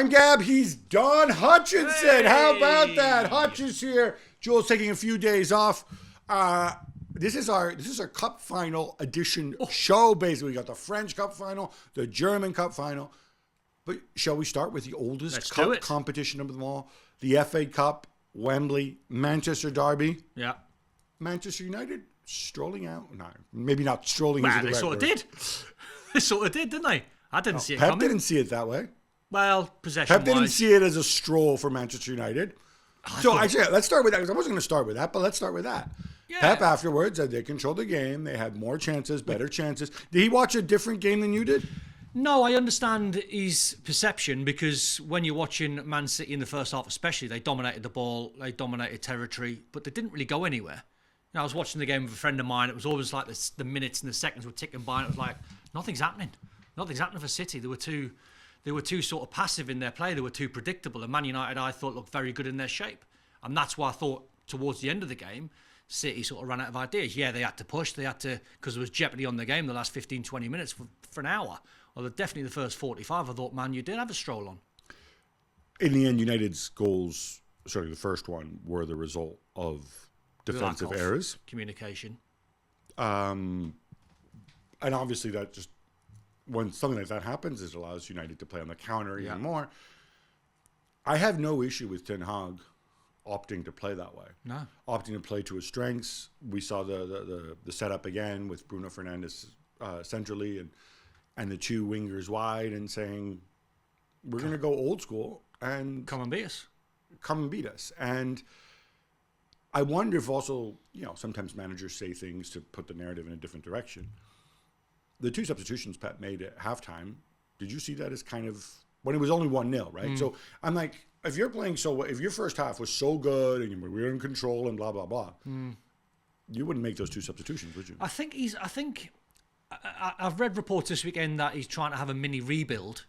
I'm Gab. He's Don Hutchison. Hey. How about that? Hutch is here. Jules taking a few days off. This is our Cup Final edition show. Basically, we got the French Cup Final, the German Cup Final. But shall we start with the oldest cup competition of them all? The FA Cup, Wembley, Manchester Derby. Yeah. Manchester United strolling out. No, maybe not strolling. Well, they sort of did. They sort of did, didn't they? I didn't see it Pep coming. didn't see it that way. Well, possession. Pep didn't see it as a stroll for Manchester United. So actually, let's start with that, because I wasn't going to start with that, but let's start with that. Yeah. Pep afterwards said they controlled the game. They had more chances, better chances. Did he watch a different game than you did? No, I understand his perception, because when you're watching Man City in the first half especially, they dominated the ball, they dominated territory, but they didn't really go anywhere. You know, I was watching the game with a friend of mine. It was always like the minutes and the seconds were ticking by, and it was like, nothing's happening. Nothing's happening for City. They were too sort of passive in their play. They were too predictable. And Man United, I thought, looked very good in their shape. And that's why I thought towards the end of the game, City sort of ran out of ideas. Yeah, they had to push. They had to, because there was jeopardy on the game the last 15, 20 minutes for an hour. Well, definitely the first 45, I thought, Man, you did have a stroll on. In the end, United's goals, the first one, were the result of defensive errors. Communication. And obviously that just, when something like that happens, it allows United to play on the counter even more. I have no issue with Ten Hag opting to play that way. No. Opting to play to his strengths. We saw the setup again with Bruno Fernandes centrally and the two wingers wide, and saying, we're going to go old school and come and beat us. And I wonder if also, sometimes managers say things to put the narrative in a different direction. The two substitutions Pep made at halftime, did you see that as kind of, when it was only 1-0, right? So I'm like, if you're playing if your first half was so good and we were in control and blah, blah, blah, you wouldn't make those two substitutions, would you? I've read reports this weekend that he's trying to have a mini rebuild,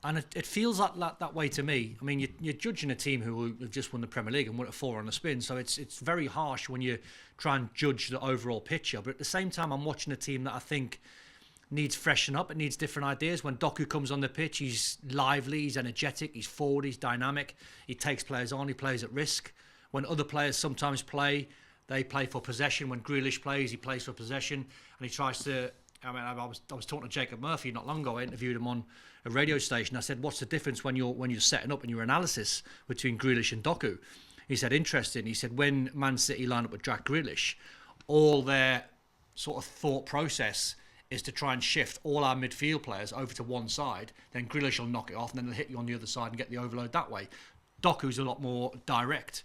and it feels like that way to me. I mean, you're judging a team who have just won the Premier League and won at 4 on the spin, so it's very harsh when you try and judge the overall picture. But at the same time, I'm watching a team that I think needs freshen up. It needs different ideas. When Doku comes on the pitch, he's lively, he's energetic, he's forward, he's dynamic. He takes players on, he plays at risk. When other players sometimes play, they play for possession. When Grealish plays, he plays for possession, and he tries to. I mean, I was talking to Jacob Murphy not long ago. I interviewed him on a radio station. I said, "What's the difference when you're setting up and your analysis between Grealish and Doku?" He said, "Interesting." He said, "When Man City line up with Jack Grealish, all their sort of thought process is to try and shift all our midfield players over to one side. Then Grealish will knock it off, and then they'll hit you on the other side and get the overload that way. Doku's a lot more direct."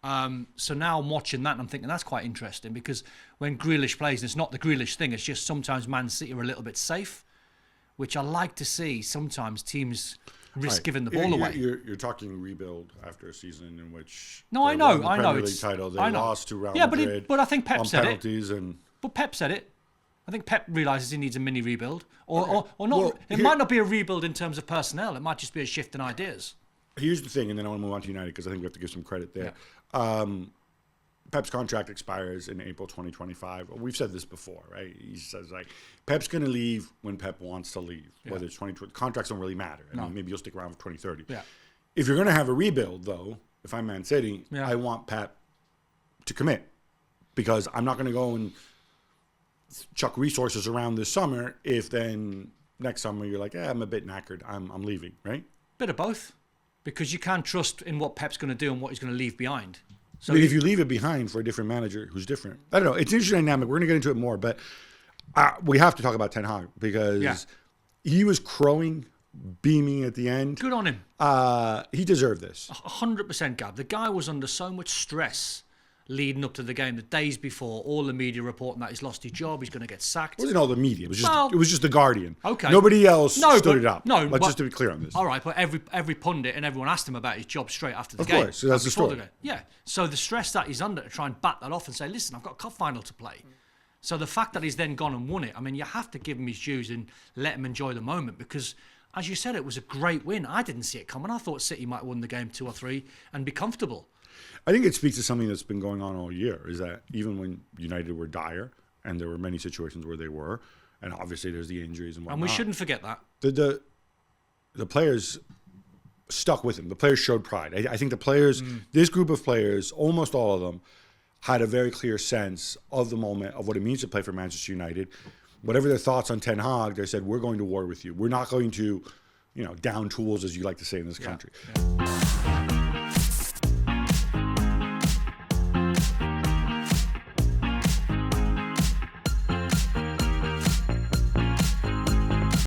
So now I'm watching that and I'm thinking that's quite interesting, because when Grealish plays, it's not the Grealish thing, it's just sometimes Man City are a little bit safe, which I like to see. Sometimes teams risk giving the ball away. You're talking rebuild after a season in which I know Premier it's League title. They I know. lost to Real Madrid. But I think Pep said penalties it. But Pep said it. I think Pep realises he needs a mini rebuild, or not. Well, it might not be a rebuild in terms of personnel. It might just be a shift in ideas. Here's the thing, and then I want to move on to United, because I think we have to give some credit there. Yeah. Pep's contract expires in April 2025. We've said this before, right? He says, Pep's going to leave when Pep wants to leave, whether it's 2020. Contracts don't really matter. I mean, maybe you'll stick around for 2030. Yeah. If you're going to have a rebuild, though, if I'm Man City, I want Pep to commit, because I'm not going to go and chuck resources around this summer if then next summer you're like, I'm a bit knackered, I'm leaving, right? Bit of both, because you can't trust in what Pep's going to do and what he's going to leave behind. So if you leave it behind for a different manager who's different, I don't know. It's an interesting dynamic. We're going to get into it more, but we have to talk about Ten Hag, because he was crowing, beaming at the end. Good on him. He deserved this. 100%, Gab. The guy was under so much stress leading up to the game, the days before, all the media reporting that he's lost his job, he's going to get sacked. It wasn't all the media. It was just the Guardian. Okay. Nobody else stood it up. Just to be clear on this. All right, but every pundit and everyone asked him about his job straight after the game. Of course, so that's the story. Yeah. So the stress that he's under to try and bat that off and say, listen, I've got a cup final to play. So the fact that he's then gone and won it, I mean, you have to give him his dues and let him enjoy the moment, because, as you said, it was a great win. I didn't see it coming. I thought City might have won the game 2 or 3 and be comfortable. I think it speaks to something that's been going on all year, is that even when United were dire, and there were many situations where they were, and obviously there's the injuries and whatnot. And we shouldn't forget that. The players stuck with him. The players showed pride. I think the players, this group of players, almost all of them, had a very clear sense of the moment of what it means to play for Manchester United. Whatever their thoughts on Ten Hag, they said, we're going to war with you. We're not going to, down tools, as you like to say in this country. Yeah.